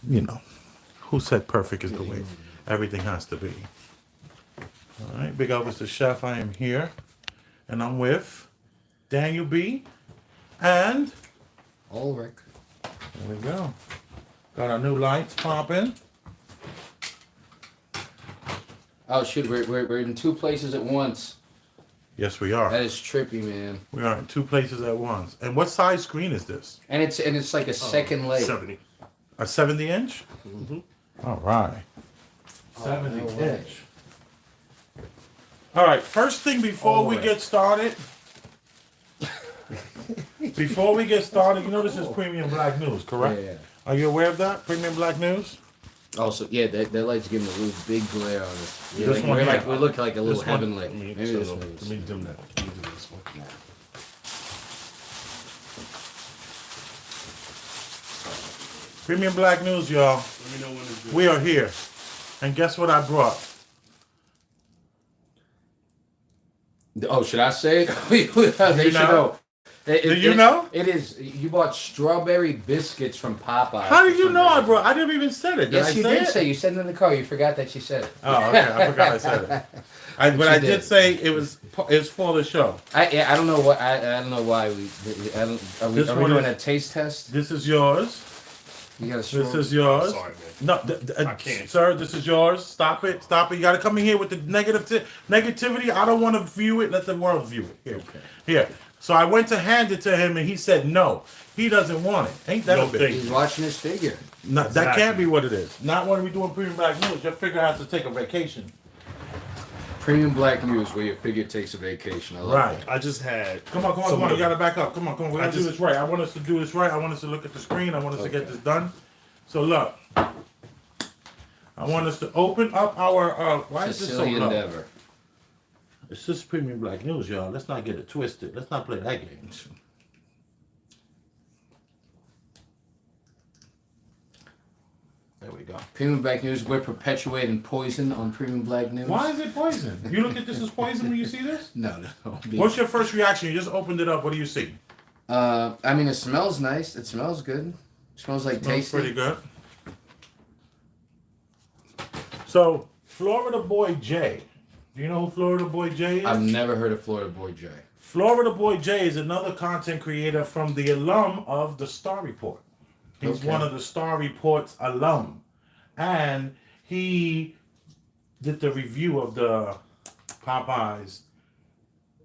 you know, who said perfect is the way everything has to be? All right, Big Elvis the chef. I am here, and I'm with Daniel B. And Ulrich. there we go. Got our new lights popping. Oh shoot, we're in two places at once. Yes, we are. That is trippy, man. We are in two places at once. And what size screen is this? And it's like a second leg. 70. A 70-inch? Mm-hmm. All right. Oh, 70 no way. inch. All right, first thing before we Alright. get started. Before we get started, you know this is Premium Black News, correct? Yeah. Are you aware of that? Premium Black News? Also, yeah, that light's giving a little big glare on us. This one We're here. like we look like a little This one- heavenly. Let me, Maybe this one let is. me dim that. Let me do this one. Premium Black News, y'all. Let me know when it's good. We are here. And guess what I brought? Oh, should I say it? They should know. Do you know? It is. You bought strawberry biscuits from Popeye. How did you know I brought? I didn't even say it. Did Yes, I you say did it? say. You said it in the car. You forgot that you said it. Oh, okay. I forgot I said it. But you I did. did say it's for the show. I don't know what. I don't know why we. I don't, are we, This are we one doing is- a taste test? This is yours. You got a This strawberry. is yours. Sorry, man. No, I can't. sir. This is yours. Stop it. Stop it. You got to come in here with the negativity. I don't want to view it. Let the world view it. Here. Okay. Here. So I went to hand it to him, and he said no. He doesn't want it. Ain't that No a bitch? thank He's watching his figure. No, that Exactly. can't be what it is. Not when we doing Premium Black News. Your figure has to take a vacation. Premium Black News, where your figure takes a vacation. I love Right. I just had. Come on. some You of the- got to back up. Come on. We're going to do just- this right. I want us to do this right. I want us to look at the screen. I want us to get Okay. this done. So look. I want us to open up our, why is this so Sicilian low? Endeavor. It's just Premium Black News, y'all. Let's not get it twisted. Let's not play that game. There we go. Premium Black News, we're perpetuating poison on Premium Black News. Why is it poison? You look at this as poison when you see this? No. What's your first reaction? You just opened it up. What do you see? I mean, it smells nice. It smells good. It smells like Smells tasty. pretty good. So, Florida Boy J. Do you know who Florida Boy J is? I've never heard of Florida Boy J. Florida Boy J is another content creator from the alum of the Star Report. He's Okay. one of the Star Report's alum. And he did the review of the Popeyes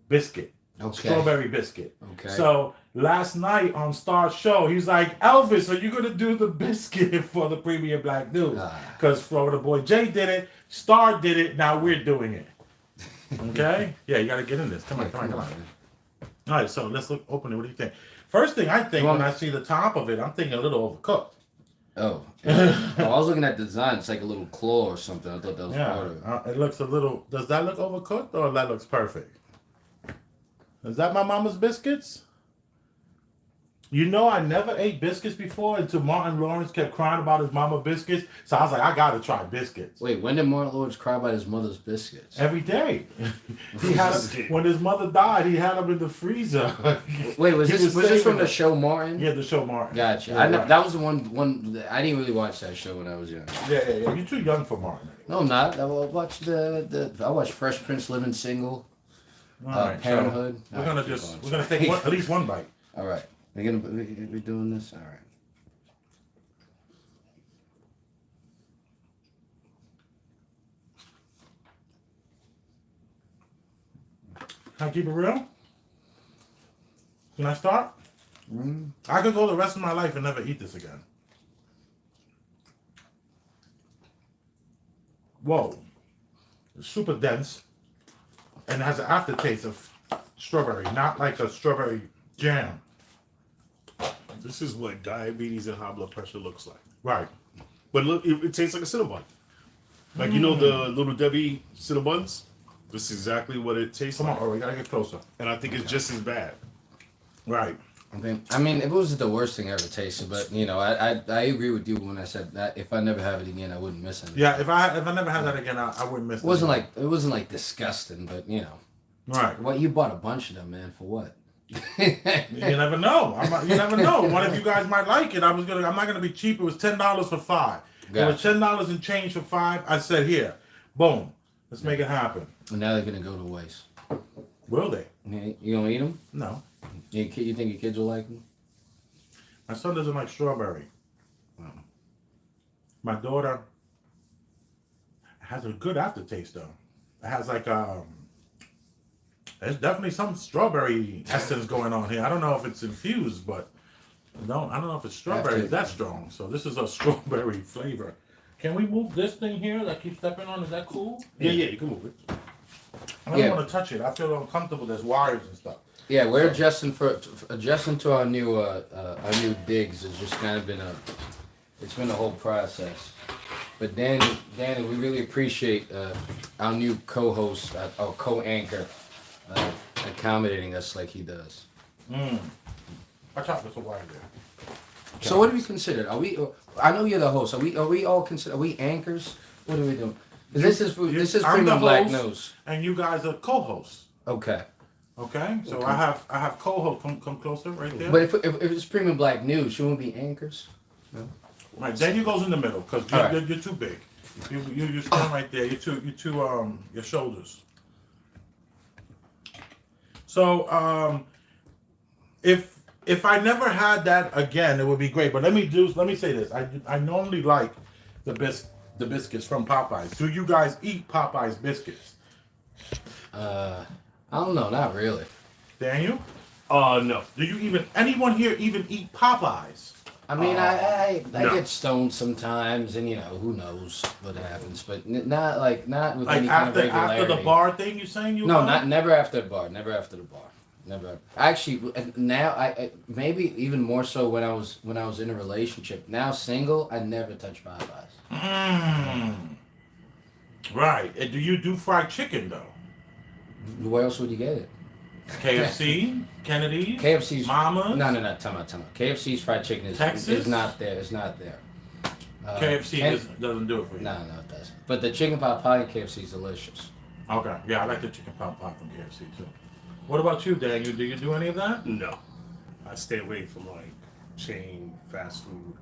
biscuit. Okay. Strawberry biscuit. Okay. So last night on Star's show, he's like, Elvis, are you going to do the biscuit for the Premium Black News? Because Florida Boy J did it, Star did it, now we're doing it. Okay? Yeah, you got to get in this. Come on. All right, so let's open it. What do you think? First thing I think when I see the top of it, I'm thinking a little overcooked. Oh. Oh, I was looking at the design. It's like a little claw or something. I thought that was part of it. It looks a little. Does that look overcooked or that looks perfect? Is that my mama's biscuits? You know, I never ate biscuits before until Martin Lawrence kept crying about his mama biscuits. So I was like, I gotta try biscuits. Wait, when did Martin Lawrence cry about his mother's biscuits? Every day. He had when his mother died, he had them in the freezer. Wait, was He this from saving the them. show Martin? Yeah, the show Martin. Gotcha. Yeah, right. That was the one. I didn't really watch that show when I was young. Yeah. You're too young for Martin. No, I'm not. I watched I watched Fresh Prince Living Single. All right, Parenthood. So we're gonna take at least one bite. All right, we're doing this. All right. Can I keep it real? Can I start? I could go the rest of my life and never eat this again. Whoa. It's super dense. And it has an aftertaste of strawberry, not like a strawberry jam. This is what diabetes and high blood pressure looks like. Right. But look, it tastes like a Cinnabon. Like, you know the Little Debbie Cinnabons? This is exactly what it tastes Come on, like. Ori, we gotta get closer. And I think it's just as bad. Right. I mean, it wasn't the worst thing I ever tasted, but you know, I agree with you when I said that if I never have it again, I wouldn't miss it. Yeah, if I never had that again, I wouldn't miss It wasn't like disgusting, but you know, Right. what you bought a bunch of them, man, for what? You never know. You never know. One of you guys might like it. I'm not gonna be cheap. It was $10 for 5. It was $10 and change for 5. I said, here, boom, let's make it happen. And now they're gonna go to waste. Will they? You gonna eat them? No. You think your kids will like them? My son doesn't like strawberry. My daughter has a good aftertaste though. It has like there's definitely some strawberry essence going on here. I don't know if it's infused, but I don't know if it's strawberry is that strong. So this is a strawberry flavor. Can we move this thing here that I keep stepping on? Is that cool? Yeah, you can move it. I don't want to touch it. I feel uncomfortable. There's wires and stuff. Yeah, we're adjusting to our new digs. It's just kind of been it's been a whole process. But Danny, we really appreciate our new co-host or co-anchor accommodating us like he does. I chopped this a wire there. So what do we consider? Are we? I know you're the host. Are we all consider? Are we anchors? What are we doing? This is I'm Premium the Black host, News. and you guys are co-hosts. Okay. Okay. So I have co-host. Come closer, right there. But if it's Premium Black News, shouldn't we be anchors? No. Right. Daniel goes in the middle because you're too big. You stand right there. You're too your shoulders. So if I never had that again, it would be great. But let me say this. I normally like the biscuits from Popeyes. Do you guys eat Popeyes biscuits? I don't know, not really. Daniel? No. Do you anyone here even eat Popeyes? I mean, I get stoned sometimes, and who knows what happens, but not with any kind of regularity. After the bar thing, you saying you? No, never after the bar. Never after the bar. Never. Actually, now I maybe even more so when I was in a relationship. Now single, I never touch Popeyes. Right. And do you do fried chicken though? Where else would you get it? KFC, Kennedy's, KFC's Mama's. No. Time out. KFC's fried chicken is not there. It's not there. KFC doesn't do it for you. No, it doesn't. But the chicken pot pie at KFC is delicious. Okay. Yeah, I like the chicken pot pie from KFC too. What about you, Daniel? Do you do any of that? No. I stay away from like chain fast food.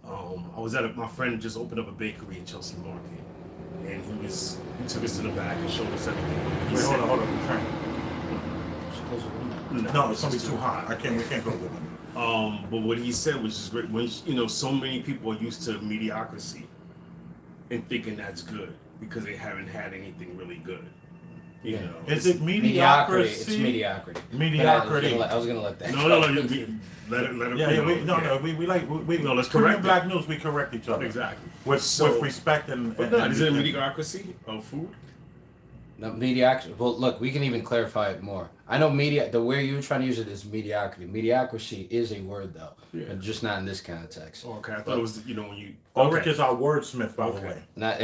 I was my friend just opened up a bakery in Chelsea Market, and he took us to the back and showed us everything. Wait, hold on. No, it's gonna be just too hot. We can't go with it. But what he said, which is great, when so many people are used to mediocrity and thinking that's good because they haven't had anything really good. Is it mediocrity? It's mediocrity. Mediocrity. I was gonna let that. No. Let it. Yeah. We No, let's Premium correct Black News. We correct each other exactly with respect and. Is it a mediocrity of food? No, mediocrity. Well, look, we can even clarify it more. I know the way you were trying to use it is mediocrity. Mediocrity is a word though, but just not in this context. Oh, okay, I thought it was when you. Ulrich is our wordsmith, by the way. Now,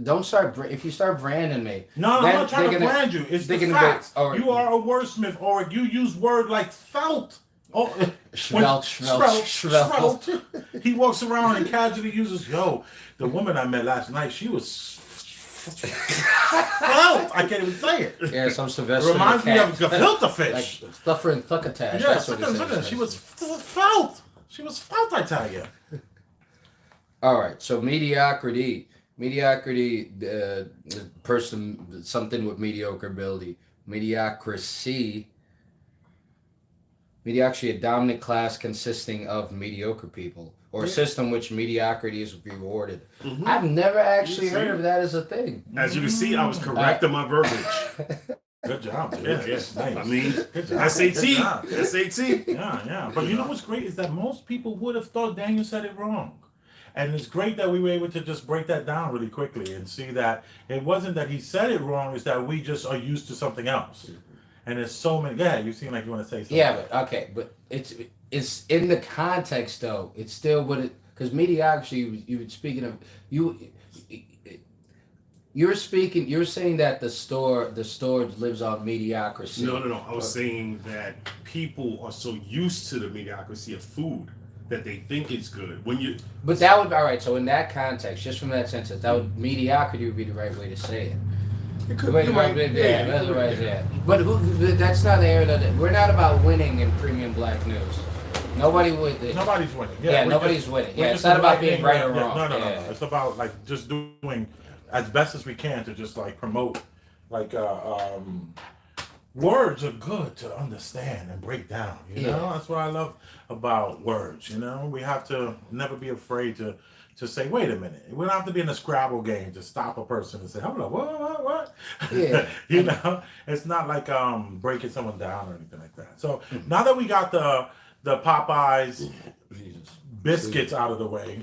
don't start. If you start branding me, no, I'm not trying to brand you. It's the facts. You are a wordsmith, Ulrich. You use word like felt. Oh, Svelte. He walks around and casually uses. The woman I met last night, she was. Felt. I can't even say it. Yeah, some Sylvester. Reminds me of gefilte fish. Like Fluffer and Thuckatash. Yeah, that's she was felt. She was felt, I tell you. All right, so mediocrity, the person, something with mediocre ability. Mediocrity, a dominant class consisting of mediocre people, or a system which mediocrity is rewarded. Mm-hmm. I've never actually heard of that as a thing. As you can see, I was correct in my verbiage. Good job, dude. Yeah. Nice. I mean, SAT. Yeah. But you know what's great is that most people would have thought Daniel said it wrong. And it's great that we were able to just break that down really quickly and see that it wasn't that he said it wrong, it's that we just are used to something else. And there's so many. Yeah, you seem like you want to say something. Yeah, but it's in the context though. It's still what it, because mediocrity. You were speaking of you. You're saying that the store lives on mediocrity. No. I was saying that people are so used to the mediocrity of food that they think it's good. But that would all right. So in that context, just from that sentence, mediocrity would be the right way to say it. It could Wait, be right, right. yeah, that's right, yeah. But that's not the area that we're not about winning in premium black news. Nobody would. Nobody's winning. Yeah, we're nobody's just- winning. we're Yeah, just it's not about being enlightening, right or wrong. No. Yeah. It's about like just doing as best as we can to just like promote, like words are good to understand and break down. You know, that's what I love about words. You know, we have to never be afraid to say, wait a minute. We don't have to be in a Scrabble game to stop a person and say, hold on, what? Yeah. You know, it's not like breaking someone down or anything like that. So now that we got the Popeyes biscuits out of the way,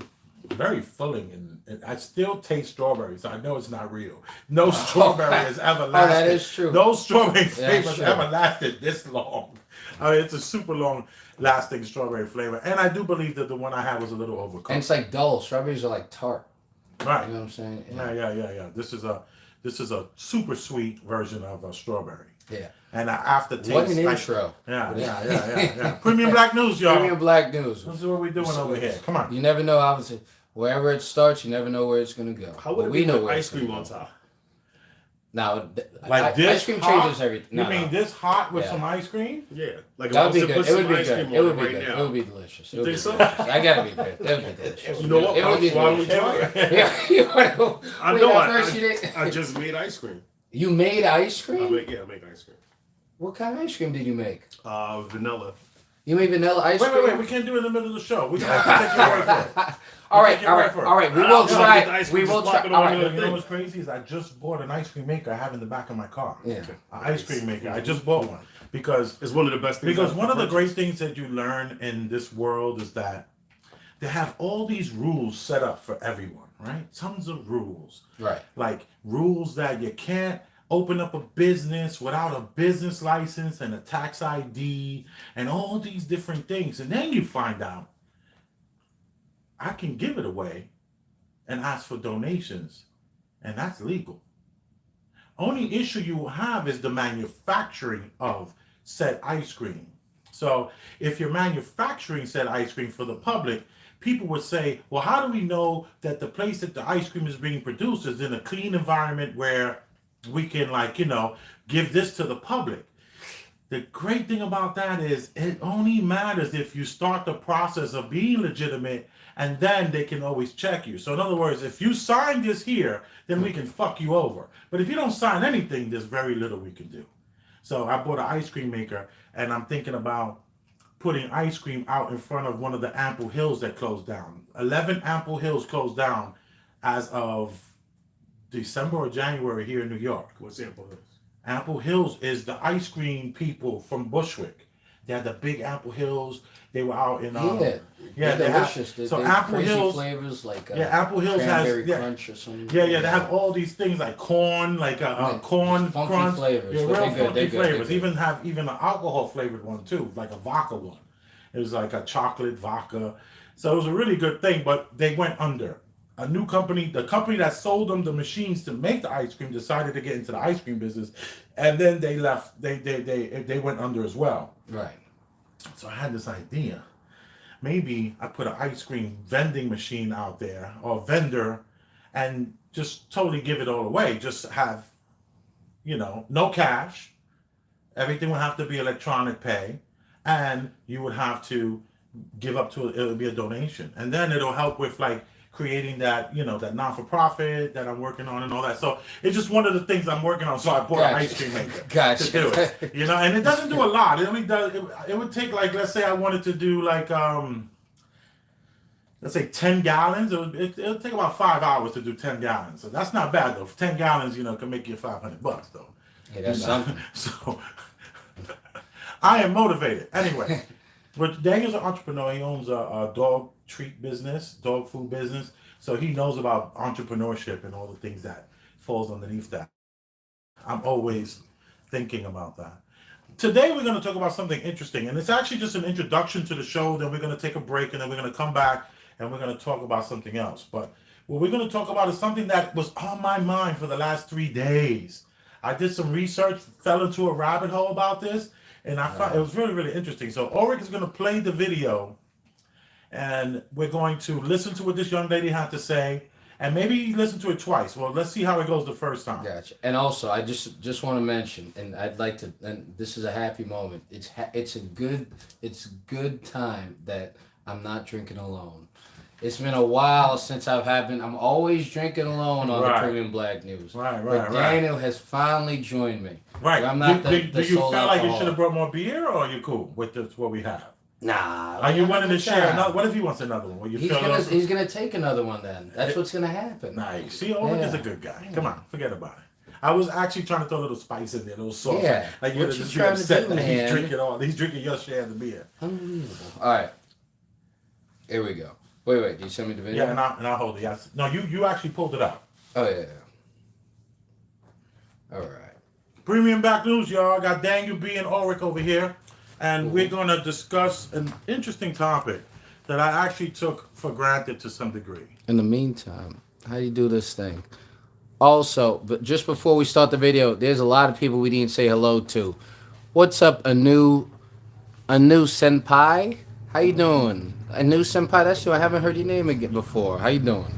very filling, and I still taste strawberry, so I know it's not real. No strawberry has ever lasted. That is true. No strawberry flavors true. ever lasted this long. I mean, it's a super long lasting strawberry flavor, and I do believe that the one I had was a little overcooked. And it's like dull. Strawberries are like tart. Right. You know what I'm saying? Yeah. This is a super sweet version of a strawberry. Yeah. And aftertaste. What an like, intro. Yeah. Premium Black News, y'all. Premium black news. This is what we're doing over here. Come on. You never know, obviously. Wherever it starts, you never know where it's gonna go. How would But it we be know with where ice it's gonna cream go. on top? Now, Like this ice cream hot? changes everything. You mean this hot with Yeah. some ice cream? Yeah, like That would be if I good. was It to would put be some ice good. cream It on would be right good. now. It would be delicious. It would be think so? delicious. I gotta be good. It would be delicious. You know what? It would be Why don't we delicious. try it? Yeah, you know. I Wait, know. at first you didn't- I just made ice cream. You made ice cream? I make ice cream. What kind of ice cream did you make? Vanilla. You made vanilla ice cream? Wait. We can't do it in the middle of the show. We're going to have to take your word for it. All right. We We will Get the try. ice We cream, will just try. plop it All on right. the- You know what's crazy is I just bought an ice cream maker I have in the back of my car. Yeah. An ice cream maker. I just bought one because It's one of the best things. Because I've one of the purchased. great things that you learn in this world is that they have all these rules set up for everyone, right? Tons of rules. Right. Like rules that you can't open up a business without a business license and a tax ID and all these different things. And then you find out I can give it away and ask for donations, and that's legal. Only issue you will have is the manufacturing of said ice cream. So if you're manufacturing said ice cream for the public, people would say, well, how do we know that the place that the ice cream is being produced is in a clean environment where we can, like, you know, give this to the public? The great thing about that is it only matters if you start the process of being legitimate, and then they can always check you. So in other words, if you sign this here, then we can fuck you over. But if you don't sign anything, there's very little we can do. So I bought an ice cream maker, and I'm thinking about putting ice cream out in front of one of the Ample Hills that closed down. 11 Ample Hills closed down as of December or January here in New York. What's Ample Hills? Ample Hills is the ice cream people from Bushwick. They had the big Ample Hills. They were out in They're they have, delicious. so They're Apple crazy Hills flavors like Apple Hills cranberry has crunch or something. they have all these things like corn, like corn funky crunch, flavors. yeah, But real they're good, funky they're good, flavors. they're good. Even an alcohol flavored one too, like a vodka one. It was like a chocolate vodka, so it was a really good thing. But they went under. A new company, the company that sold them the machines to make the ice cream, decided to get into the ice cream business, and then they left. They went under as well. Right. So I had this idea. Maybe I put an ice cream vending machine out there or vendor and just totally give it all away. Just have, no cash. Everything would have to be electronic pay. And you would have to give up to it. It'll be a donation. And then it'll help with like creating that, that non-for-profit that I'm working on and all that. So it's just one of the things I'm working on. So I bought an ice cream maker to do it. And it doesn't do a lot. It only does, it would take like, let's say I wanted to do like, let's say 10 gallons. It'll take about 5 hours to do 10 gallons. So that's not bad though. 10 gallons, can make you $500 though. Yeah, that's something. So I am motivated. Anyway, but Daniel's an entrepreneur. He owns a dog treat business, dog food business. So he knows about entrepreneurship and all the things that falls underneath that. I'm always thinking about that. Today we're going to talk about something interesting, and it's actually just an introduction to the show. Then we're going to take a break, and then we're going to come back and we're going to talk about something else. But what we're going to talk about is something that was on my mind for the last 3 days. I did some research, fell into a rabbit hole about this, and I found it was really, really interesting. So Ulrich is going to play the video, and we're going to listen to what this young lady had to say, and maybe listen to it twice. Well, let's see how it goes the first time. Gotcha. And also, I just want to mention, and I'd like to, and this is a happy moment. It's a good time that I'm not drinking alone. It's been a while since I'm always drinking alone on the Premium Black News. Right. But Daniel has finally joined me. Right. I'm not do you feel like you should have brought more beer, or are you cool with what we have? Nah. Are you wanting to share another? What if he wants another one? He's gonna take another one then. That's what's gonna happen. Nice. See, Ulrich is a good guy. Come on, forget about it. I was actually trying to throw a little spice in there, a little sauce. Yeah. Like you're just be upset that he's drinking all. He's drinking your share of the beer. Unbelievable. All right. Here we go. Wait. Do you send me the video? Yeah, and I'll hold it. Yes. No, you actually pulled it up. Oh yeah. All right. Premium Black News, y'all. Got Daniel B and Ulrich over here, and we're going to discuss an interesting topic that I actually took for granted to some degree. In the meantime, how do you do this thing? Also, but just before we start the video, there's a lot of people we didn't say hello to. What's up, a new senpai? How you doing? A new senpai? That's you. I haven't heard your name again before. How you doing?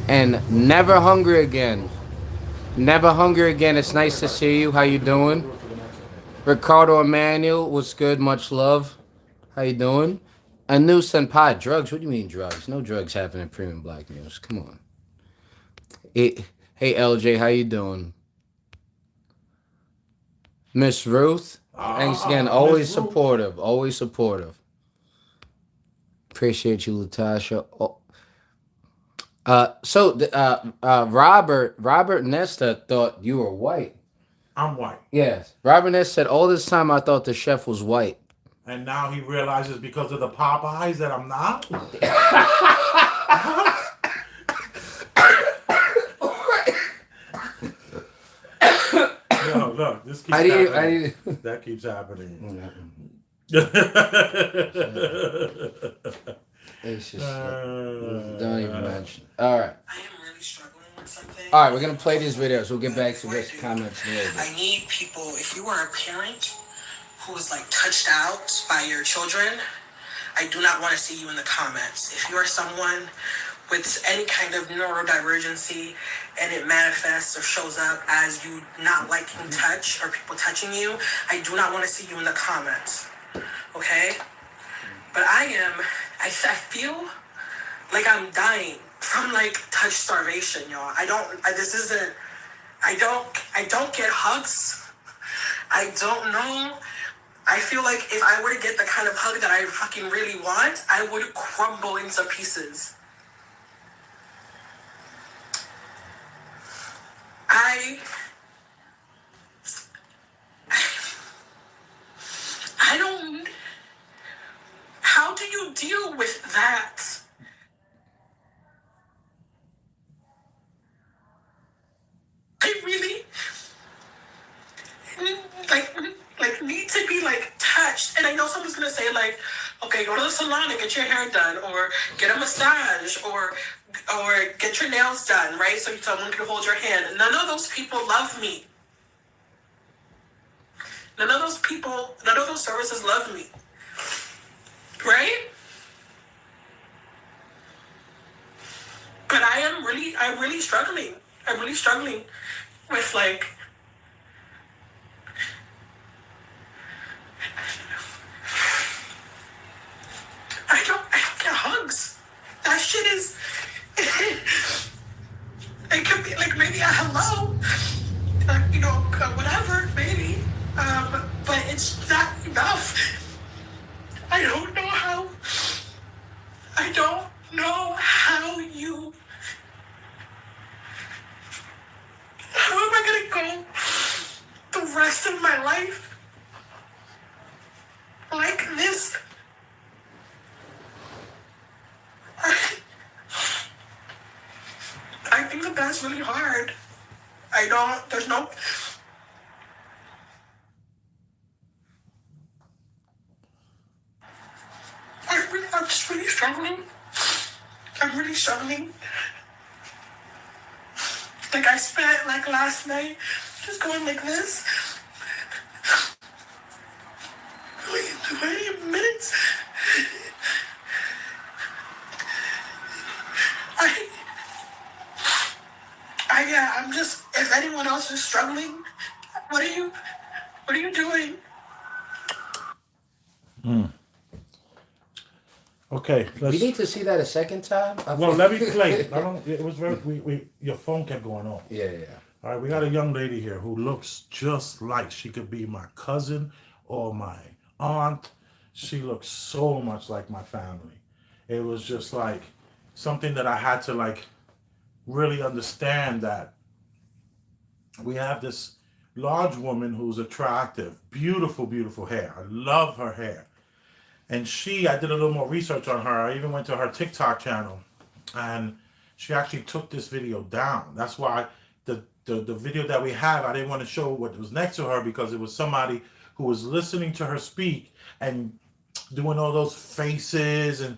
And Never Hungry Again. Never Hungry Again. It's nice to see you. How you doing? Ricardo Emmanuel, what's good? Much love. How you doing? A new senpai. Drugs? What do you mean drugs? No drugs happening in Premium Black News. Come on. Hey LJ, how you doing? Miss Ruth, thanks again. Always supportive. Always supportive. Appreciate you, Latasha. Robert Nesta thought you were white. I'm white. Yes. Robert Nesta said, all this time I thought the chef was white. And now he realizes because of the Popeyes that I'm not? No, look, this keeps happening. That keeps happening. It's just, don't even mention. All right. I am really struggling with something. All right, we're going to play these videos. We'll get back to this comments in a little bit. I need people, if you are a parent who is like touched out by your children, I do not want to see you in the comments. If you are someone with any kind of neurodivergency and it manifests or shows up as you not liking touch or people touching you, I do not want to see you in the comments. Okay? But I feel like I'm dying from like touch starvation, y'all. I don't get hugs. I don't know. I feel like if I were to get the kind of hug that I fucking really want, I would crumble into pieces. I don't... How do you deal with that? I really... like need to be like touched. And I know someone's gonna say like, okay, go to the salon and get your hair done, or get a massage, or get your nails done, right? So someone can hold your hand. None of those people love me. None of those services love me. Right? But I'm really struggling. I'm really struggling with like, I don't get hugs. That shit is, it could be like maybe a hello, whatever, maybe. But it's not enough. I don't know how am I gonna go the rest of my life like this? I think that's really hard. I'm just really struggling. I'm really struggling. Like I spent like last night just going like this. 20 minutes. if anyone else is struggling, what are you doing? Okay, We need to see that a second time. well, let me play it. I don't. It was very. Your phone kept going off. Yeah. All right, we got a young lady here who looks just like she could be my cousin or my aunt. She looks so much like my family. It was just like something that I had to like really understand that we have this large woman who's attractive, beautiful, beautiful hair. I love her hair. And I did a little more research on her. I even went to her TikTok channel, and she actually took this video down. That's why the video that we have, I didn't want to show what was next to her because it was somebody who was listening to her speak and doing all those faces and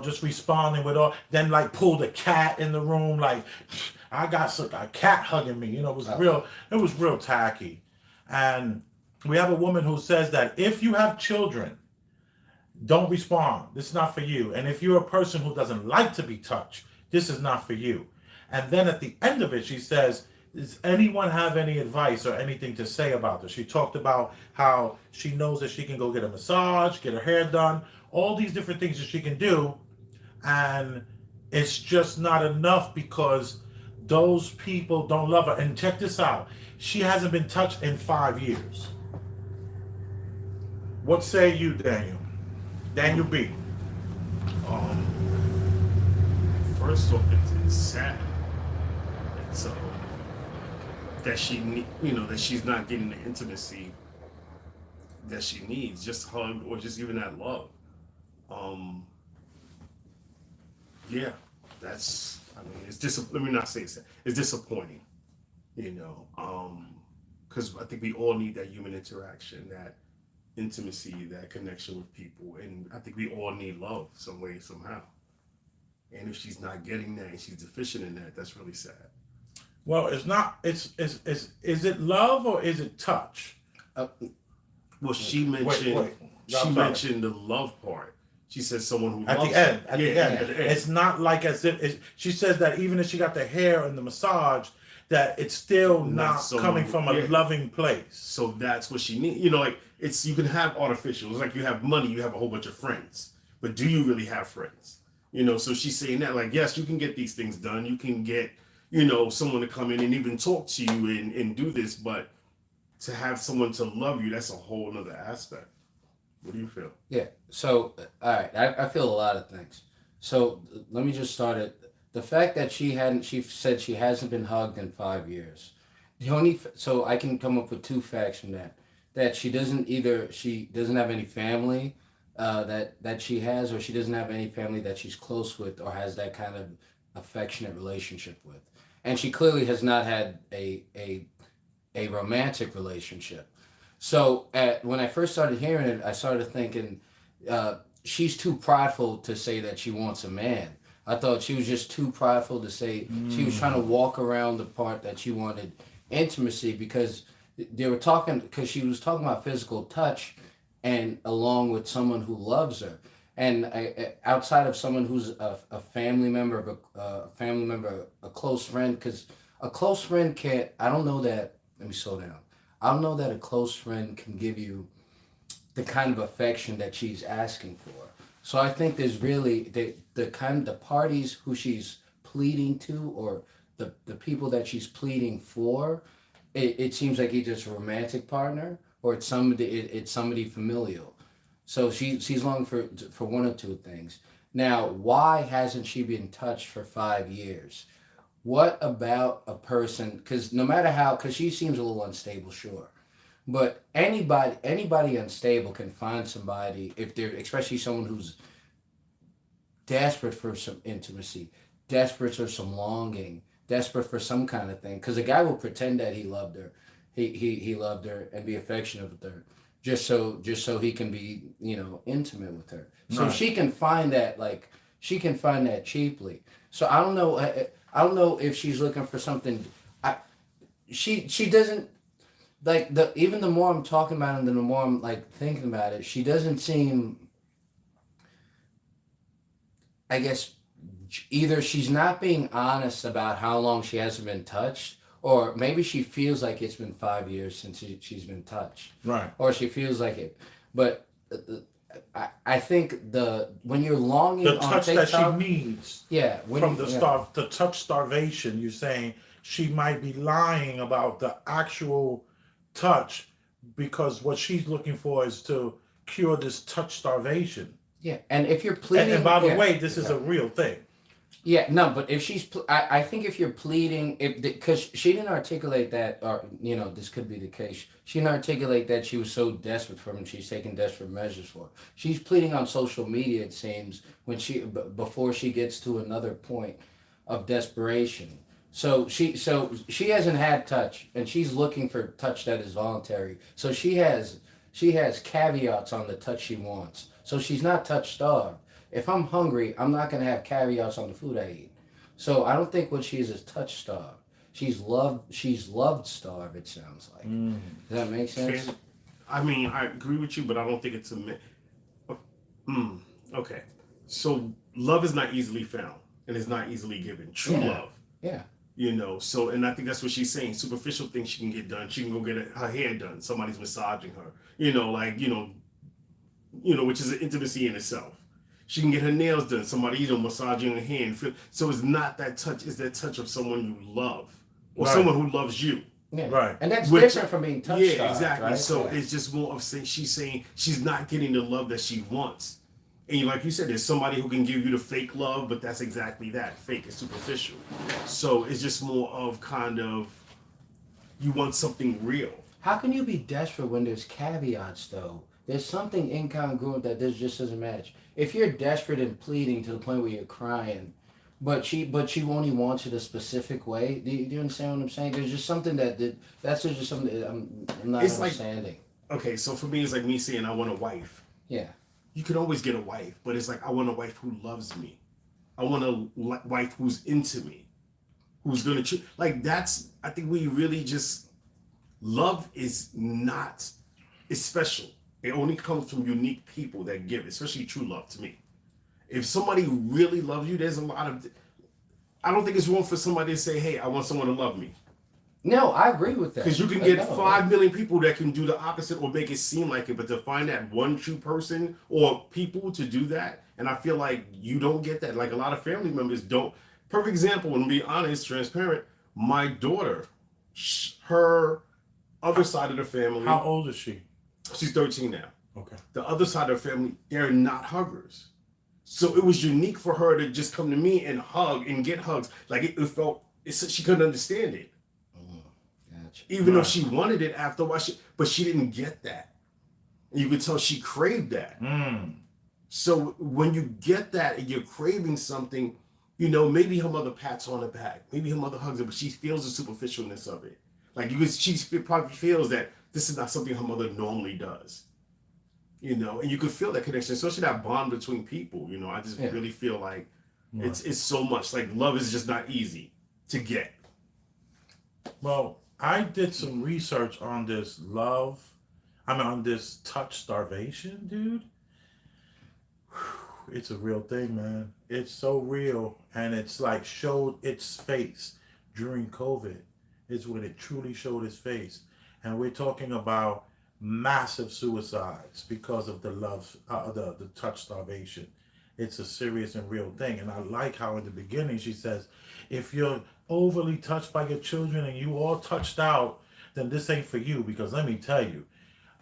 just responding with all, then like pulled a cat in the room, like I got a cat hugging me. It was real tacky. And we have a woman who says that if you have children, don't respond. This is not for you. And if you're a person who doesn't like to be touched, this is not for you. And then at the end of it, she says, does anyone have any advice or anything to say about this? She talked about how she knows that she can go get a massage, get her hair done, all these different things that she can do. And it's just not enough because those people don't love her. And check this out. She hasn't been touched in 5 years. What say you, Daniel? Daniel B. First off, it's sad. It's that that she's not getting the intimacy that she needs, just hug or just even that love. Yeah, that's. I mean, let me not say it's disappointing. Because I think we all need that human interaction, that intimacy, that connection with people, and I think we all need love some way, somehow. And if she's not getting that and she's deficient in that, that's really sad. Well, it's not. Is it love or is it touch? Well, she mentioned wait. she mentioned the love part. She said someone who At loves the end, her. at the end, it's not like as if she says that even if she got the hair and the massage, that it's still not coming from a loving place. So that's what she needs. Like you can have artificial. It's like you have money, you have a whole bunch of friends, but do you really have friends? So she's saying that like, yes, you can get these things done. You can get someone to come in and even talk to you and do this, but to have someone to love you, that's a whole nother aspect. What do you feel? Yeah. So, all right. I feel a lot of things. So let me just start it. The fact that she said she hasn't been hugged in 5 years. So I can come up with two facts from that. That she doesn't have any family that she has, or she doesn't have any family that she's close with or has that kind of affectionate relationship with. And she clearly has not had a romantic relationship. So when I first started hearing it, I started thinking she's too prideful to say that she wants a man. I thought she was just too prideful to say she was trying to walk around the part that she wanted intimacy because she was talking about physical touch and along with someone who loves her. And outside of someone who's a family member, a close friend, because a close friend can't, I don't know that, let me slow down. I don't know that a close friend can give you the kind of affection that she's asking for. So I think there's really the parties who she's pleading to, or the people that she's pleading for, it seems like either it's a romantic partner or it's somebody familial. So she's longing for one or two things. Now, why hasn't she been touched for 5 years? What about a person? Because no matter how, because she seems a little unstable, sure, but anybody unstable can find somebody if they're, especially someone who's desperate for some intimacy, desperate for some longing, desperate for some kind of thing. Because a guy will pretend that he loved her, he loved her and be affectionate with her, just so he can be intimate with her. So Right. she can find that cheaply. So I don't know if she's looking for something. She doesn't like even the more I'm talking about it, and the more I'm like thinking about it, she doesn't seem. I guess either she's not being honest about how long she hasn't been touched, Or maybe she feels like it's been 5 years since she's been touched. Right. Or she feels like it. But I think when you're longing The on touch TikTok, that she needs. yeah, From the touch starvation, you're saying she might be lying about the actual touch because what she's looking for is to cure this touch starvation. yeah. And if you're pleading, And by the way, this is a real thing. yeah, no, but if I think if you're pleading, because she didn't articulate that, or this could be the case. She didn't articulate that she was so desperate for him. She's taking desperate measures for him. She's pleading on social media. It seems when before she gets to another point of desperation. So she hasn't had touch, and she's looking for touch that is voluntary. So she has caveats on the touch she wants. So she's not touch starved. If I'm hungry, I'm not going to have caveats on the food I eat. So I don't think what she is touch starved. She's loved starved, it sounds like. Does that make sense? I mean, I agree with you, but I don't think it's okay. So love is not easily found and is not easily given. True love. Yeah. So, and I think that's what she's saying. Superficial things she can get done. She can go get her hair done. Somebody's massaging her. Which is an intimacy in itself. She can get her nails done. Somebody, massaging her hand. So it's not that touch. It's that touch of someone you love or someone who loves you. Yeah. Right. And that's different from being touched. Yeah, exactly. Right? So it's just more of she's saying she's not getting the love that she wants. And like you said, there's somebody who can give you the fake love, but that's exactly that. Fake is superficial. So it's just more of kind of you want something real. How can you be desperate when there's caveats, though? There's something incongruent that this just doesn't match. If you're desperate and pleading to the point where you're crying, but she only wants it a specific way, do you understand what I'm saying? There's just something that's just something that I'm not understanding. Okay, so for me, it's like me saying I want a wife. Yeah. You can always get a wife, but it's like I want a wife who loves me. I want a wife who's into me, who's gonna that's. I think we really just love is not. It's special. It only comes from unique people that give, especially true love to me. If somebody really loves you, there's a lot of. I don't think it's wrong for somebody to say, "Hey, I want someone to love me." No, I agree with that. Because you can get 5 million people that can do the opposite or make it seem like it, but to find that one true person or people to do that, and I feel like you don't get that. Like a lot of family members don't. Perfect example, and to be honest, transparent, my daughter, her other side of the family. How old is she? She's 13 now. Okay. The other side of the family, they're not huggers. So it was unique for her to just come to me and hug and get hugs. Like it felt, she couldn't understand it. Even though she wanted it after a while, but she didn't get that. And you could tell she craved that. So when you get that and you're craving something, maybe her mother pats her on the back, maybe her mother hugs her, but she feels the superficialness of it. Like she probably feels that this is not something her mother normally does. And you could feel that connection, especially that bond between people. I just really feel like it's so much. Like love is just not easy to get. Well, I did some research on this on this touch starvation, dude. It's a real thing, man. It's so real. And it's like showed its face during COVID. It's when it truly showed its face. And we're talking about massive suicides because of the the touch starvation. It's a serious and real thing. And I like how in the beginning she says, if you're overly touched by your children and you all touched out, then this ain't for you. Because let me tell you,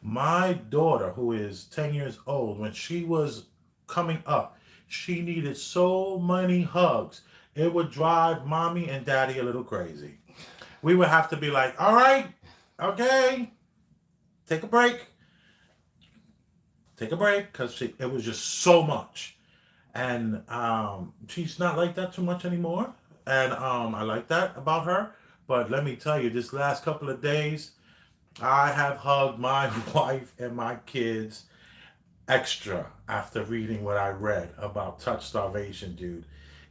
my daughter, who is 10 years old, when she was coming up, she needed so many hugs. It would drive mommy and daddy a little crazy. We would have to be like, all right, okay, take a break, because it was just so much. And she's not like that too much anymore. And I like that about her. But let me tell you, this last couple of days, I have hugged my wife and my kids extra after reading what I read about touch starvation, dude.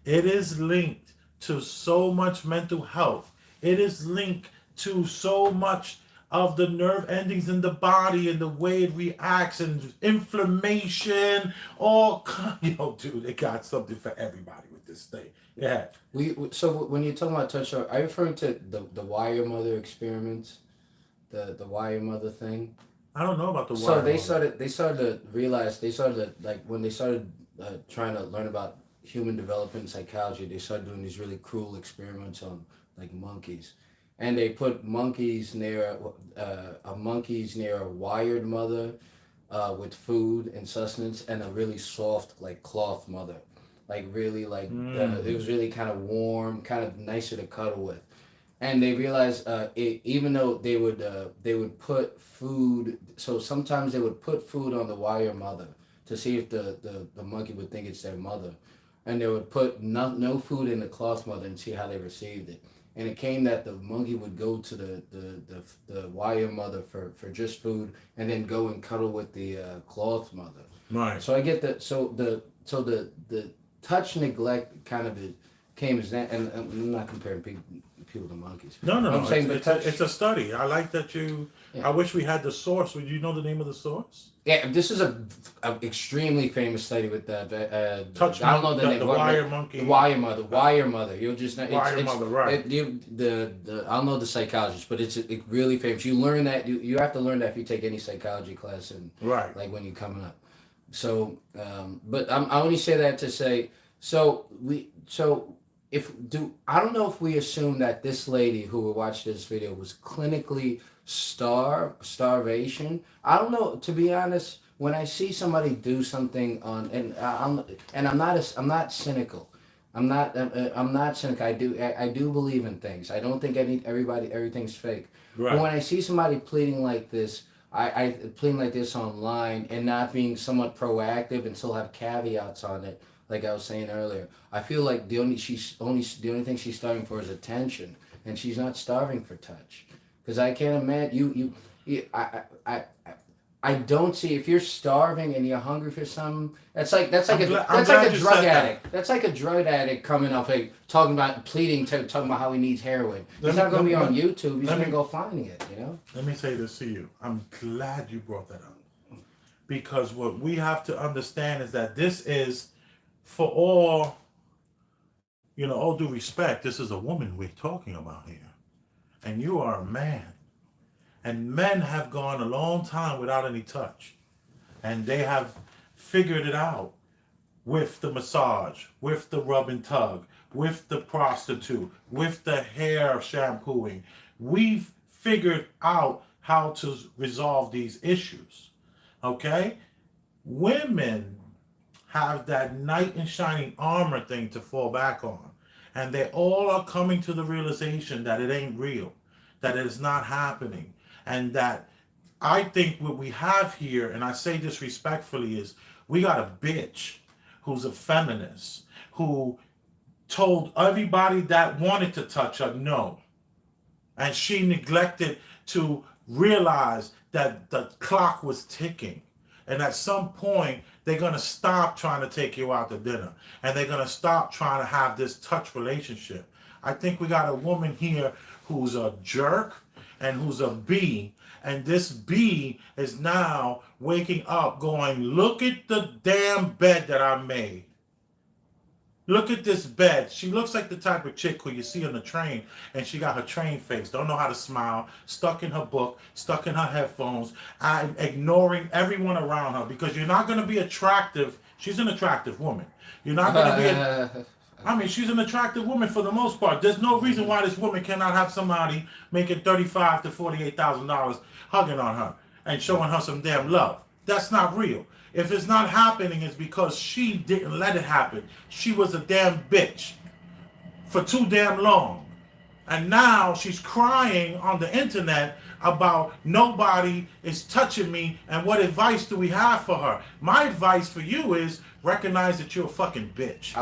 It is linked to so much mental health. It is linked to so much of the nerve endings in the body and the way it reacts and inflammation. Dude, they got something for everybody with this thing. Yeah. So when you're talking about touch, are you referring to the wire mother experiments, the wire mother thing? I don't know about the So wire. they started to realize like when they started trying to learn about human development and psychology, they started doing these really cruel experiments on like monkeys, and they put monkeys near a wired mother with food and sustenance, and a really soft like cloth mother, like really like it was really kind of warm, kind of nicer to cuddle with. And they realized even though they would put food, so sometimes they would put food on the wire mother to see if the monkey would think it's their mother, and they would put no food in the cloth mother and see how they received it. And it came that the monkey would go to the wire mother for just food, and then go and cuddle with the cloth mother. Right. So I get that. So the touch neglect kind of came as that, and I'm not comparing people to monkeys. No. I'm saying It's a study. I like that you. Yeah. I wish we had the source. Would you know the name of the source? Yeah, this is a extremely famous study with Touch. I don't know the name. The wire monkey. The wire mother. You'll just know. Wire mother, right? I don't know the psychologist, but it's really famous. You learn that you have to learn that if you take any psychology class and Right. like when you're coming up. So, but I only say that to say I don't know if we assume that this lady who would watch this video was clinically starvation. I don't know, to be honest. When I see somebody do something on, I'm not cynical. I'm not cynical. I do believe in things. I don't think everything's fake. Right. But when I see somebody pleading like this, I pleading like this online and not being somewhat proactive and still have caveats on it, like I was saying earlier, I feel like the only thing she's starving for is attention, and she's not starving for touch. Because I can't imagine I don't see, if you're starving and you're hungry for something, that's like a drug addict. That's like a drug addict coming up like talking about talking about how he needs heroin. He's not going to be on YouTube. He's going to go finding it. Let me say this to you. I'm glad you brought that up, because what we have to understand is that this is, for all due respect, this is a woman we're talking about here, and you are a man. And men have gone a long time without any touch. And they have figured it out with the massage, with the rub and tug, with the prostitute, with the hair shampooing. We've figured out how to resolve these issues. Okay? Women have that knight in shining armor thing to fall back on. And they all are coming to the realization that it ain't real, that it is not happening. And that I think what we have here, and I say this respectfully, is we got a bitch who's a feminist who told everybody that wanted to touch her no. And she neglected to realize that the clock was ticking. And at some point, they're going to stop trying to take you out to dinner. And they're going to stop trying to have this touch relationship. I think we got a woman here who's a jerk and who's a bee, and this bee is now waking up going, look at the damn bed that I made. Look at this bed. She looks like the type of chick who you see on the train, and she got her train face, don't know how to smile, stuck in her book, stuck in her headphones, ignoring everyone around her, because you're not going to be attractive. She's an attractive woman. You're not going to be she's an attractive woman for the most part. There's no reason why this woman cannot have somebody making $35,000 to $48,000 hugging on her and showing her some damn love. That's not real. If it's not happening, it's because she didn't let it happen. She was a damn bitch for too damn long. And now she's crying on the internet about nobody is touching me, and what advice do we have for her? My advice for you is recognize that you're a fucking bitch.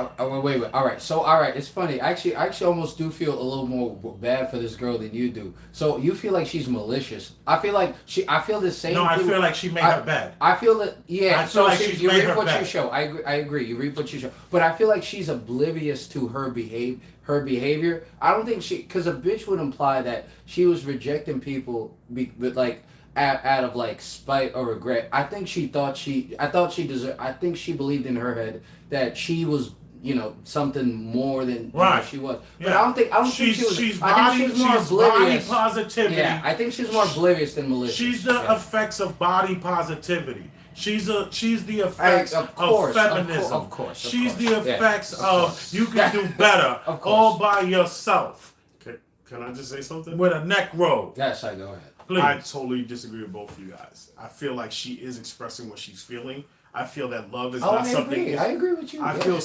Wait. All right. It's funny. I actually almost do feel a little more bad for this girl than you do. So you feel like she's malicious. I feel the same. No, I feel like she made her bad. I feel that, yeah. I feel like she's made her bad. You show. I agree. You reap what you show. But I feel like she's oblivious to her behavior. I don't think because a bitch would imply that she was rejecting people with like out of like spite or regret. I think she believed in her head that she was something more than Right. she was. But Yeah. I don't think she was. She's I think she's more oblivious. body positivity. Yeah, I think she's more oblivious than malicious. She's the effects of body positivity. She's the effects of course, feminism. of course. She's the effects of of course. you can do better Of course. all by yourself Can I just say something? with a neck roll. Yes, I go ahead. Please. I totally disagree with both of you guys. I feel like she is expressing what she's feeling. I feel that love is not something. I agree with you. I feel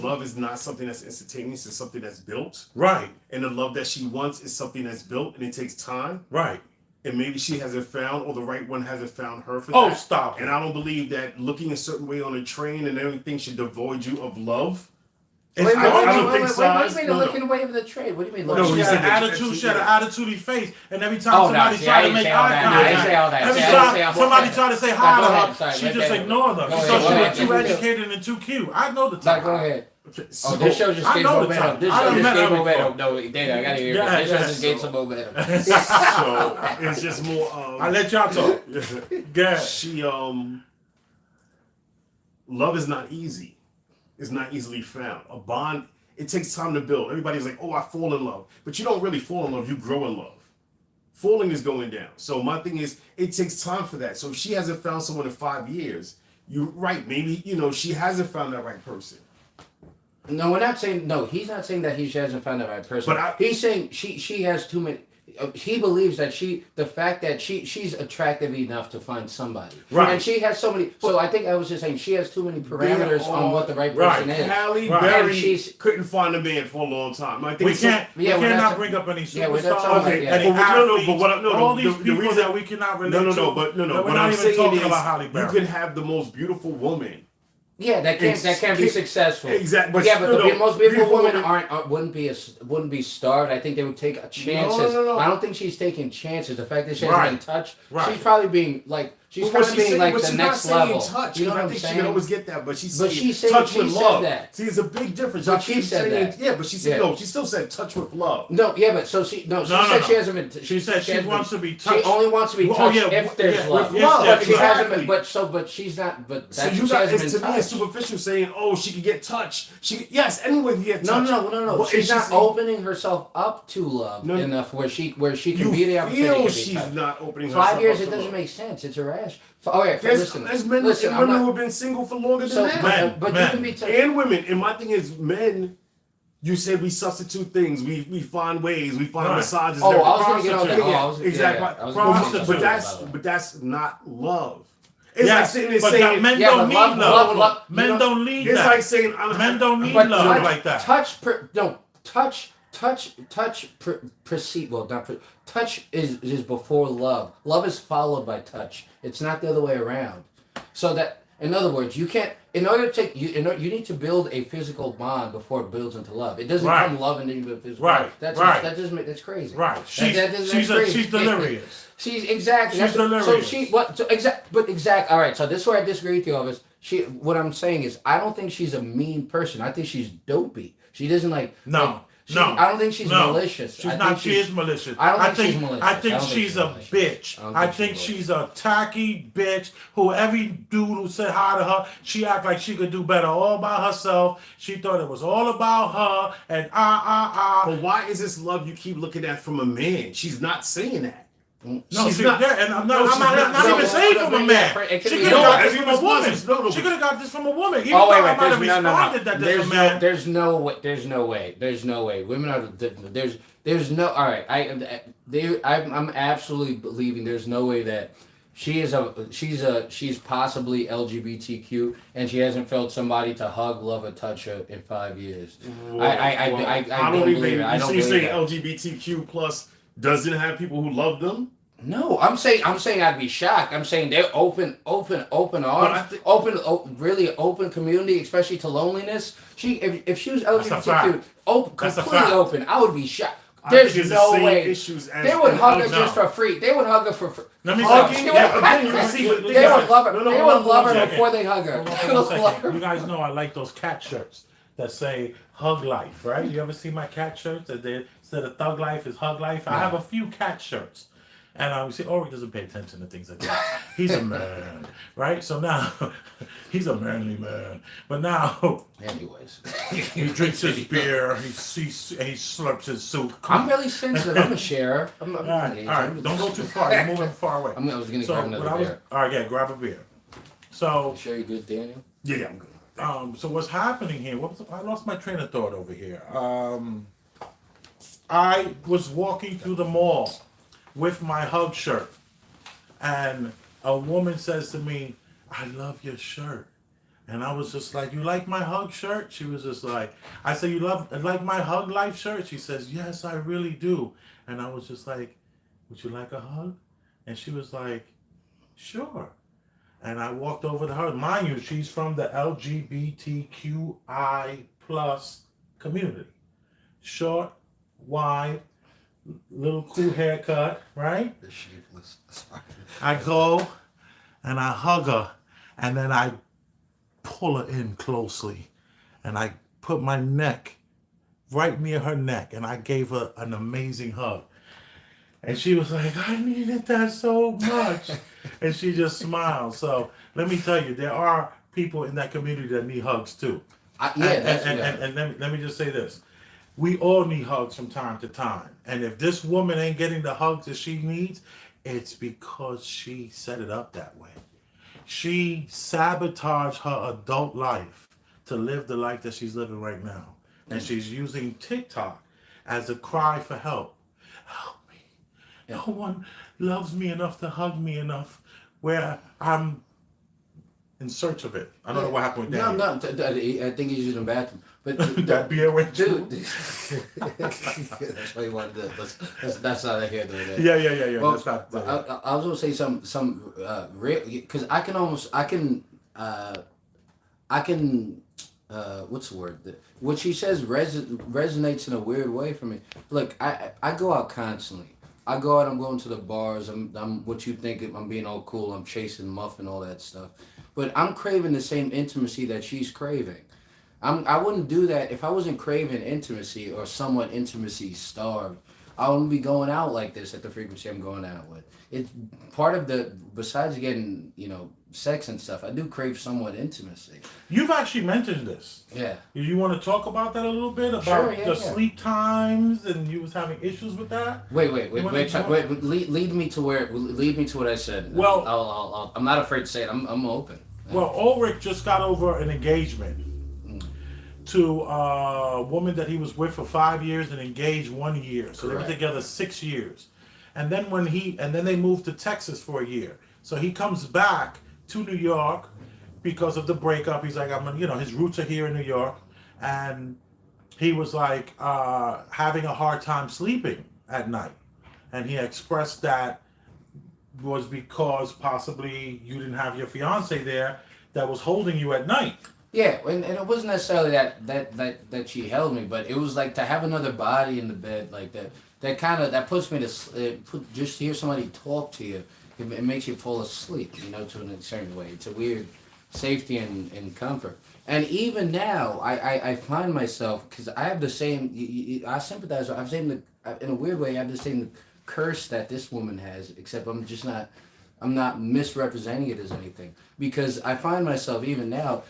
love is not something that's instantaneous. It's something that's built. Right. And the love that she wants is something that's built, and it takes time. Right. And maybe she hasn't found, or the right one hasn't found her for Oh, that. stop. And I don't believe that looking a certain way on a train and everything should devoid you of love. Wait, I don't think what so. do you mean looking away of the trade? What do you mean? No, She you had said an that- attitude. She had an attitude face, and every time Oh, somebody no, see, tried I to didn't make say all eye that. No, I didn't say all that. contact, every See, I didn't say time all somebody that. tried to say No, hi go to ahead, her, sorry, she let just me- ignored them. go She ahead, thought go she ahead. was too educated and too cute. I know the Like, type. go ahead. Okay, Oh, this show just I gave know the momentum. type. This I show done just met gave her momentum. before. No, Dana, I gotta hear Yeah, this. This show yeah, just gave some momentum. So it's just more of I let y'all talk. Good. she love is not easy. It's not easily found. A bond, it takes time to build. Everybody's like, oh, I fall in love. But you don't really fall in love, you grow in love. Falling is going down. So my thing is, it takes time for that. So if she hasn't found someone in 5 years, you're right, maybe, she hasn't found that right person. No, we're not saying. No, he's not saying that he hasn't found the right person. But he's saying she has too many. He believes that the fact that she's attractive enough to find somebody, Right. And she has so many. So I think I was just saying she has too many parameters on what the right right. person is. Halle Right. Berry And couldn't find a man for a long time. I think We can't. We Yeah, we're cannot not- bring up any Yeah, we're superstars, not talking about- yeah. any But athletes, no, all the- these the people reason- that we cannot relate No, to. but We're what not I'm even saying talking is, about Halle Berry. you could have the most beautiful woman. Yeah, that can't be successful. Exactly. But yeah, but the most beautiful women women wouldn't be starved. I think they would take chances. No. I don't think she's taking chances. The fact that she Right. hasn't been touched, Right. she's probably being like she's But probably being like but the she's next not level. saying touch. You know what I I'm think she saying? can always get that, but she's But saying she's saying- touch she with said love. that. See, it's a big difference. But Like, she she's said saying, that. yeah, but she said Yeah. no. She still said touch with love. No, yeah, but so she No, said no. she hasn't been. She said she hasn't wants been- to be touched. She only wants to be Oh, touched yeah, if there's yeah, love. with love, But she hasn't exactly. been. But she's not. But So that's you she guys, hasn't to been me, it's touched. superficial saying, "Oh, she could get touched." Yes, anyone can get No, touched. no. But She's it's not just- opening herself up to love No. enough where she can You be the opportunity feel to be she's touched. not opening herself 5 years, up it to doesn't love. make sense. It's a rash. Okay, There's listen. men listen, and I'm women not- who have been single for longer So, than that. but you Men. can be touched. And women. And my thing is, men, you said we substitute things. We find ways. We find Right. massages. Oh, and I was going to get on that. Prostitute. Oh, I was, Exactly. Yeah, yeah. I was But- gonna but say But something that's about that. not love. It's Yes, like sitting there but saying men Yeah, don't but need love- love. love- Men you know- don't need it's that. like saying Men don't need But love like that. Precede. Well, not touch is before love. Love is followed by touch. It's not the other way around. So that, in other words, you can't. In order to take you need to build a physical bond before it builds into love. It doesn't Right. come love and then you build physical Right. bond. That's Right. that doesn't make, that's crazy. Right. That's She's crazy. delirious. She's exactly. She's So delirious. she what? So exact. All right. So this is where I disagree with you, Elvis. What I'm saying is, I don't think she's a mean person. I think she's dopey. She doesn't like. No. No. I don't think she's No. malicious. She's not. She is malicious. I don't think she's malicious. I think she's a bitch. I think she's a tacky bitch. Who every dude who said hi to her, she act like she could do better all by herself. She thought it was all about her and But why is this love you keep looking at from a man? She's not saying that. No, she's not. and I'm No, not, she's I'm not even saying from a man. It could She be could have got no, this from a woman. no, She could have got this from a woman. Even Oh though wait, I might have wait. responded that this a man. There's no way. There's no way. Women are. There's no. All right. I'm absolutely believing there's no way that she's possibly LGBTQ and she hasn't felt somebody to hug, love, or touch her in 5 years. I don't believe it. I don't So you're believe saying that. LGBTQ plus doesn't have people who love them? No, I'm saying I'd be shocked. I'm saying they're open arms, really open community, especially to loneliness. If she was LGBTQ, completely open, I would be shocked. There's no way they would hug her just for free. They would hug her for free. Let me Hugging, say. They would love her. They would love her before they hug her. They would love her. You guys know I like those cat shirts that say "Hug Life," right? You ever see my cat shirts that they instead of "Thug Life" is "Hug Life"? I have a few cat shirts, And we say, Ulrich doesn't pay attention to things like that. He's a man, right? So now, he's a manly man. But now, Anyways, he drinks his beer, he slurps his soup. I'm really sensitive. I'm a sharer. All right. Don't go too far. You're moving far away. I was going to grab another beer. All right, yeah, grab a beer. So, You sure you're good, Daniel? Yeah, I'm good. So what's happening here? I lost my train of thought over here. I was walking through the mall with my hug shirt, and a woman says to me, "I love your shirt." And I was just like, "You like my hug shirt?" She was just like, I said, "You like my hug life shirt?" She says, "Yes, I really do." And I was just like, "Would you like a hug?" And she was like, "Sure." And I walked over to her. Mind you, she's from the LGBTQI plus community. Short, wide, little cool haircut, right? The shapeless. I go and I hug her, and then I pull her in closely, and I put my neck right near her neck, and I gave her an amazing hug. And she was like, "I needed that so much." And she just smiled. So let me tell you, there are people in that community that need hugs too. And let me just say this. We all need hugs from time to time. And if this woman ain't getting the hugs that she needs, it's because she set it up that way. She sabotaged her adult life to live the life that she's living right now. And she's using TikTok as a cry for help. Help me. No one loves me enough to hug me enough, where I'm in search of it. I don't know what happened with that. No, I think he's using the bathroom. But that beer went dude. That's what he wanted to do. That's not here doing that. Yeah. Well, that's not. I was gonna say some real, because I can what's the word? What she says resonates in a weird way for me. Look, I go out constantly. I go out, I'm going to the bars, I'm what you think, I'm being all cool, I'm chasing muff and all that stuff. But I'm craving the same intimacy that she's craving. I wouldn't do that if I wasn't craving intimacy or somewhat intimacy starved. I wouldn't be going out like this at the frequency I'm going out with. It's part of besides getting, sex and stuff, I do crave somewhat intimacy. You've actually mentioned this. Yeah. You want to talk about that a little bit? About sleep times, and you was having issues with that? Wait. Lead me to what I said. Well, I'm not afraid to say it. I'm open. Well, Ulrich just got over an engagement to a woman that he was with for 5 years and engaged 1 year. So Correct. They were together 6 years. And then they moved to Texas for a year. So he comes back to New York because of the breakup. He's like, his roots are here in New York. And he was like having a hard time sleeping at night. And he expressed that was because possibly you didn't have your fiance there that was holding you at night. Yeah, and it wasn't necessarily that she held me, but it was like to have another body in the bed like that. That puts me to just hear somebody talk to you. It makes you fall asleep, to a certain way. It's a weird safety and comfort. And even now, I find myself, because I have the same. I sympathize. In a weird way, I have the same curse that this woman has, except I'm not misrepresenting it as anything, because I find myself even now,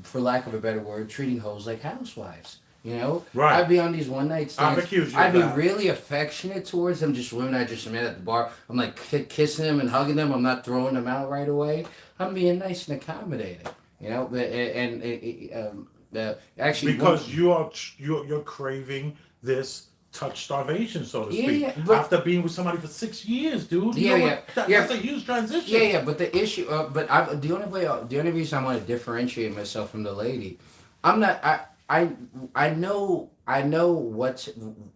for lack of a better word, treating hoes like housewives. Right. I'd be on these one night stands. I'd be really affectionate towards them, just women I just met at the bar. I'm like kissing them and hugging them. I'm not throwing them out right away. I'm being nice and accommodating. Actually, because you're craving this touch starvation, so to speak. Yeah, after being with somebody for 6 years, dude. That's a huge transition. Yeah. But the issue, the only reason I want to differentiate myself from the lady, I'm not. I know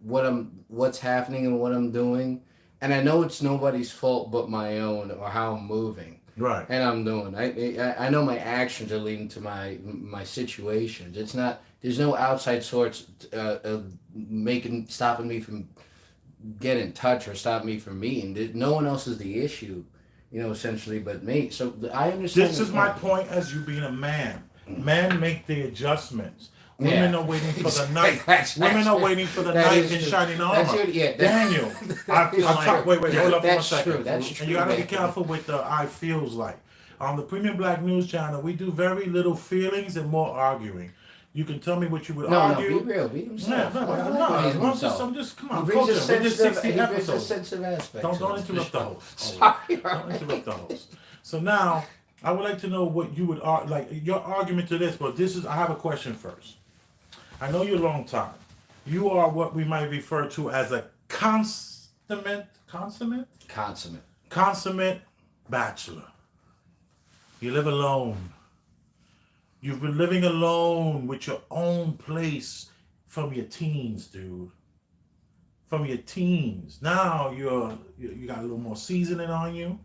what's happening and what I'm doing, and I know it's nobody's fault but my own or how I'm moving. Right. And I'm doing. I know my actions are leading to my situations. It's not. There's no outside source stopping me from getting in touch or stopping me from meeting. No one else is the issue, essentially, but me. So I understand. This is my point as you being a man. Men make the adjustments. Women are waiting for the night. Women are waiting for the That knight is in true. shining That's armor. your- yeah, Daniel, I feel like. Wait, hold up for 1 That's second. true. That's And true. you gotta be man. careful with the I feels like. On the Premium Black News channel, we do very little feelings and more arguing. You can tell me what you would No, argue. be real. Be Yeah, himself. no, I like no, when he's I'm himself. just, come He on, brings culture. a We did sensitive, 60 he brings a episodes. sensitive aspect. Don't to it, interrupt for the sure. host. Sorry. Don't interrupt the host. So now, I would like to know what you would like your argument to this. But I have a question first. I know you're a long time. You are what we might refer to as a consummate bachelor. You live alone. You've been living alone with your own place from your teens, dude. From your teens. Now you got a little more seasoning on you.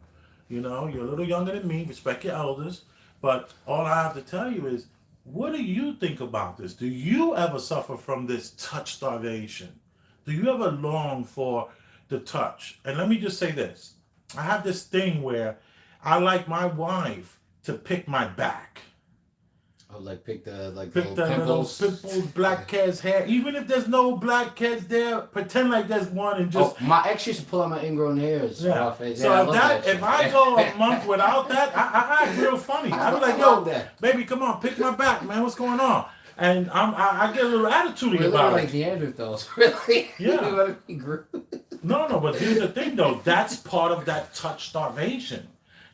You know, you're a little younger than me. Respect your elders. But all I have to tell you is, what do you think about this? Do you ever suffer from this touch starvation? Do you ever long for the touch? And let me just say this. I have this thing where I like my wife to pick my back. Oh, like pick the Pick the little pimples, blackheads hair. Even if there's no blackheads there, pretend like there's one and just. Oh, my ex used to pull out my ingrown hairs. Yeah. Off his- So yeah, I if love that, shit. if I go a month without that, I act real funny. I be like, love yo, that. baby, come on, pick my back, man. What's going on? And I get a little attitude We're about like it. Neanderthals, really. Yeah. You wanna be group? No, but here's the thing though. That's part of that touch starvation.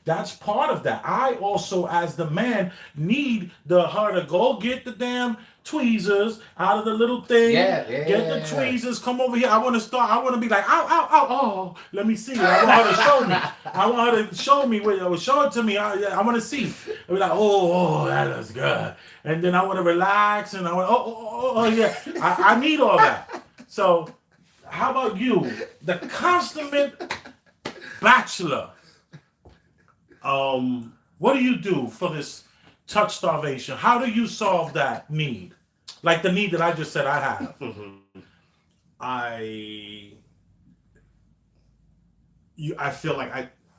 That's part of that. I also, as the man, need her to go get the damn tweezers out of the little thing. Yeah, Get the tweezers. Come over here. I want to be like, ow, ow, ow, oh. Let me see. I want her to show me. I want her to show me. Show it to me. I want to see. I be like, oh, that looks good. And then I want to relax. And I want, oh, yeah. I need all that. So, how about you, the consummate bachelor? What do you do for this touch starvation? How do you solve that need? Like the need that I just said I have.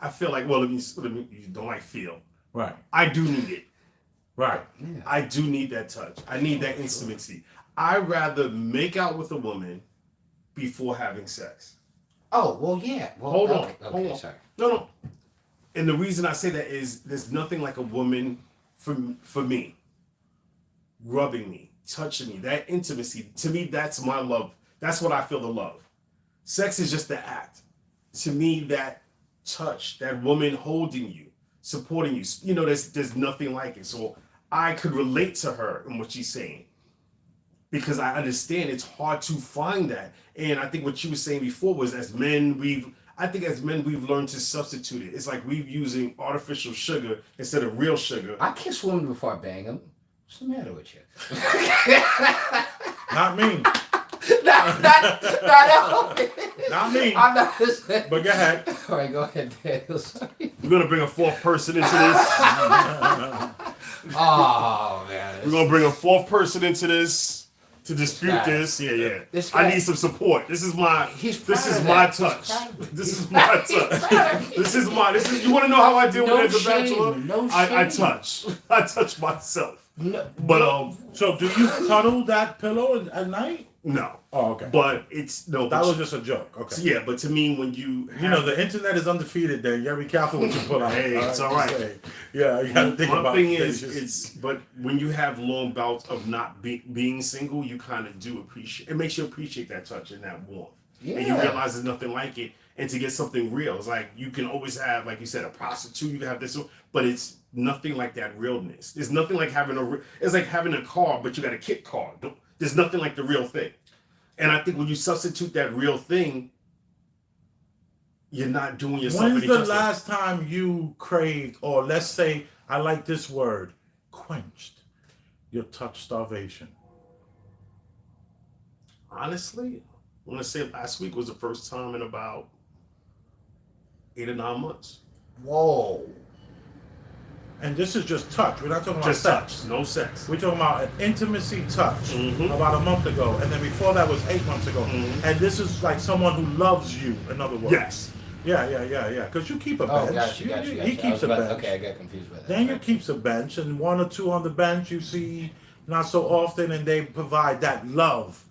I feel like well, let me you don't like feel. Right. I do need it. Right. Yeah. I do need that touch. I need that intimacy. I'd rather make out with a woman before having sex. Oh, well, yeah. Well, Hold on. okay, Hold on. sorry. No. And the reason I say that is there's nothing like a woman for me, rubbing me, touching me, that intimacy. To me, that's my love. That's what I feel the love. Sex is just the act. To me, that touch, that woman holding you, supporting you, you know, there's nothing like it. So I could relate to her in what she's saying because I understand it's hard to find that. And I think what you were saying before was as men, we've learned to substitute it. It's like we've using artificial sugar instead of real sugar. I kiss women before I bang them. What's the matter with you? Not me. Not me. I'm not listening. But go ahead. All right, go ahead, Daniel. Sorry. We're gonna bring a fourth person into this. Oh, man. We're gonna bring a fourth person into this to dispute guy. this. Yeah. This guy- I need some support. This is my touch. He's This is proud my of touch. that. He's proud of it. This is my touch. You wanna know how I deal No with it as a shame. bachelor? No I shame. I touch myself. No, But So do you cuddle that pillow at night? no. Oh, okay. But it's no That but was just a joke. Okay. yeah, but to me when you You know, the internet is undefeated, Dan. You gotta be careful what you put out. Hey, it's all Just right. saying. Yeah, you gotta think my about thing it. is but when you have long bouts of not being single, you kind of do appreciate it. Makes you appreciate that touch and that warmth, and you Yeah. realize there's nothing like it. And to get something real, it's like you can always have, like you said, a prostitute. You can have this, but it's nothing like that realness. There's nothing like having it's like having a car, but you got a kit car. There's nothing like the real thing. And I think when you substitute that real thing, you're not doing yourself When's any the justice. last time you craved, or let's say, I like this word, quenched your touch starvation? Honestly, I want to say last week was the first time in about 8 or 9 months. Whoa. And this is just touch. We're not talking about Just sex. touch, no sex. We're talking about an intimacy touch Mhm. about a month ago. And then before that was 8 months ago. Mhm. And this is like someone who loves you, in other words. Yes. Yeah. Because you keep a Oh, bench. gotcha. He keeps a bench. Okay, I got confused by that. Daniel keeps a bench, and one or two on the bench you see not so often, and they provide that love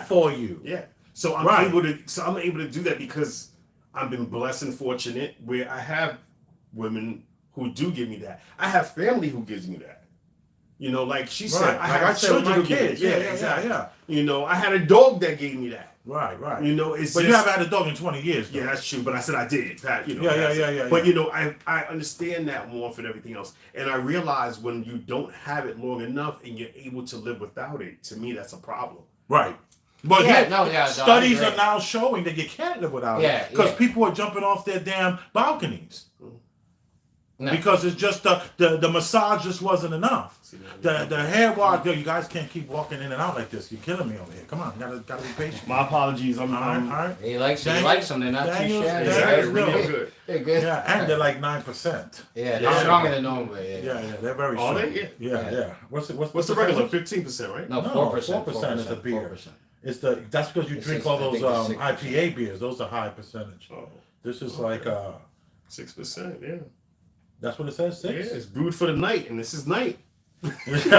for you. Yeah. So I'm Right. able to do that because I've been blessed and fortunate where I have women who do give me that. I have family who gives me that. You know, like she said, I have children who give me that. Yeah, exactly. yeah. You know, I had a dog that gave me that. Right. You know, it's but just, you haven't had a dog in 20 years. Though. Yeah, that's true. But I said I did. That, you know. Yeah. But you know, I understand that warmth and everything else, and I realize when you don't have it long enough and you're able to live without it, to me, that's a problem. Right. But studies I are now showing that you can't live without Yeah, it because people are jumping off their damn balconies. No. Because it's just the massage just wasn't enough. The hair wash, yo, you guys can't keep walking in and out like this. You're killing me over here. Come on, gotta be patient. My apologies. All right. He likes them. They're not too shabby. Exactly. Daniel's Good. They're good. Yeah, and they're like 9%. Yeah, they're stronger than normal. Yeah, they're very Are strong. they? Yeah. What's the regular? 15%, right? No, 4%. 4% is the beer. 4%. That's because you drink all those IPA beers. Those are high percentage. Oh, This is like 6%. Yeah. That's what it says. 6. Yeah, it's brewed for the night, and this is night. All Can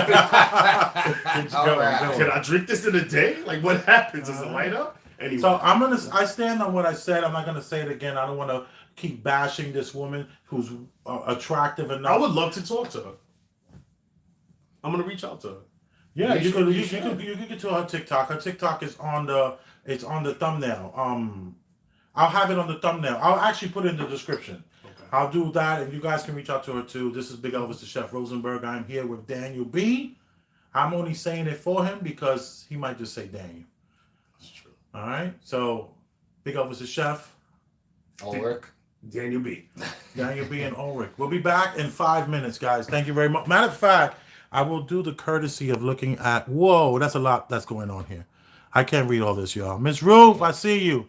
I drink this in a day? Like, what happens? Does it light up? Anyway. So I stand on what I said. I'm not gonna say it again. I don't want to keep bashing this woman who's attractive enough. I would love to talk to her. I'm gonna reach out to her. Yeah, you can get to her TikTok. Her TikTok is on the thumbnail. I'll have it on the thumbnail. I'll actually put it in the description. Okay. I'll do that, and you guys can reach out to her too. This is Big Elvis the Chef Rosenberg. I'm here with Daniel B. I'm only saying it for him because he might just say Daniel. That's true. All right. So, Big Elvis the Chef. Ulrich. Daniel B. Daniel B. and Ulrich. We'll be back in 5 minutes, guys. Thank you very much. Matter of fact, I will do the courtesy of looking at. Whoa, that's a lot that's going on here. I can't read all this, y'all. Miss Ruth, I see you.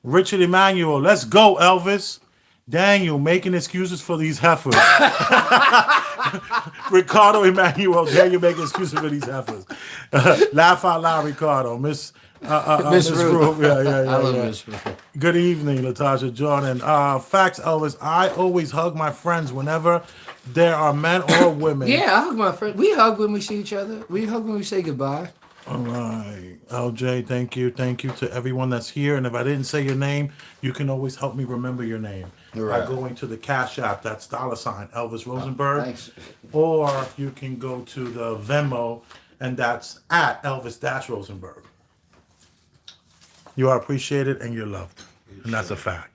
Richard Emmanuel, let's go, Elvis. Daniel making excuses for these heifers. Ricardo Emmanuel, Daniel making excuses for these heifers. Laugh out loud, Ricardo. Miss Ruth. Yeah. I love Miss Ruth. Good evening, Latasha Jordan. Facts, Elvis. I always hug my friends whenever there are men or women. Yeah, I hug my friends. We hug when we see each other. We hug when we say goodbye. All right. LJ, thank you. Thank you to everyone that's here. And if I didn't say your name, you can always help me remember your name by going to the Cash App. That's $ Elvis Rosenberg. Thanks. Or you can go to the Venmo, and that's at Elvis-Rosenberg. You are appreciated and you're loved. And that's a fact.